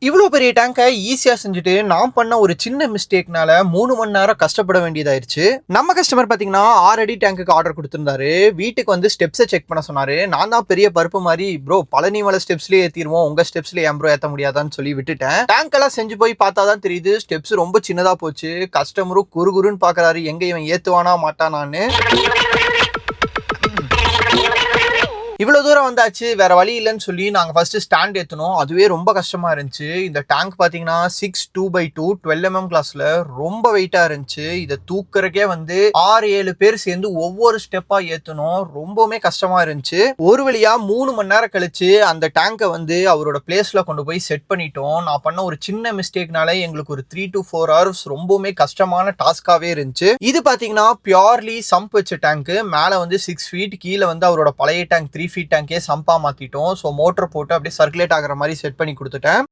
இவ்ளோ பெரிய டேங்க ஈஸியா செஞ்சுட்டு, நான் பண்ண ஒரு சின்ன மிஸ்டேக்னால 3 மணி நேரம் கஷ்டப்பட வேண்டியதாயிருச்சு. நம்ம கஸ்டமர் பாத்தீங்கன்னா 6 அடி டேங்குக்கு ஆர்டர் குடுத்திருந்தாரு. வீட்டுக்கு வந்து ஸ்டெப்ஸ செக் பண்ண சொன்னாரு. நான் தான் பெரிய பருப்பு மாரி, "ப்ரோ பழனி மலை ஸ்டெப்ஸ்லயே ஏத்திருவோம். உங்க ஸ்டெப்ஸ்ல ஏன் ப்ரோ ஏத்த முடியாதான்னு?" சொல்லி விட்டுட்டேன். டேங்க் எல்லாம் செஞ்சு போய் பார்த்தா தான் தெரியுது, ஸ்டெப்ஸ் ரொம்ப சின்னதா போச்சு. கஸ்டமரும் குறுகுறுன்னு பாக்குறாரு. எங்க இவன் ஏத்துவானா மாட்டானான்னு. இவ்வளவு தூரம் வந்தாச்சு, வேற வழி இல்லன்னு சொல்லி நாங்க ஃபர்ஸ்ட் ஸ்டாண்ட் ஏத்துனோம். அதுவே ரொம்ப கஷ்டமா இருந்துச்சு. இந்த டேங்க் பாத்தீங்கன்னா 6 2x2 12 கிளாஸ்ல ரொம்ப வெயிட்டா இருந்துச்சு. இத தூக்குறக்கே வந்து 6 7 பேர் சேர்ந்து ஒவ்வொரு ஸ்டெப்பா ஏத்தணும். ரொம்பவுமே கஷ்டமா இருந்துச்சு. ஒரு வழியா 3 மணி நேரம் கழிச்சு அந்த டேங்கை வந்து அவரோட பிளேஸ்ல கொண்டு போய் செட் பண்ணிட்டோம். நான் பண்ண ஒரு சின்ன மிஸ்டேக்னால எங்களுக்கு ஒரு 3 to 4 hours ரொம்பவுமே கஷ்டமான டாஸ்காவே இருந்துச்சு. இது பாத்தீங்கன்னா பியூர்லி சம்ப் வச்ச டேங்க். மேல வந்து 6 feet, கீழே வந்து அவரோட பழைய டேங்க் 3 feet டேங்கே சம்பா மாத்திட்டோம். ஸோ மோட்டர் போட்டு அப்படியே சர்க்குலேட் ஆகிற மாதிரி செட் பண்ணி கொடுத்துட்டேன்.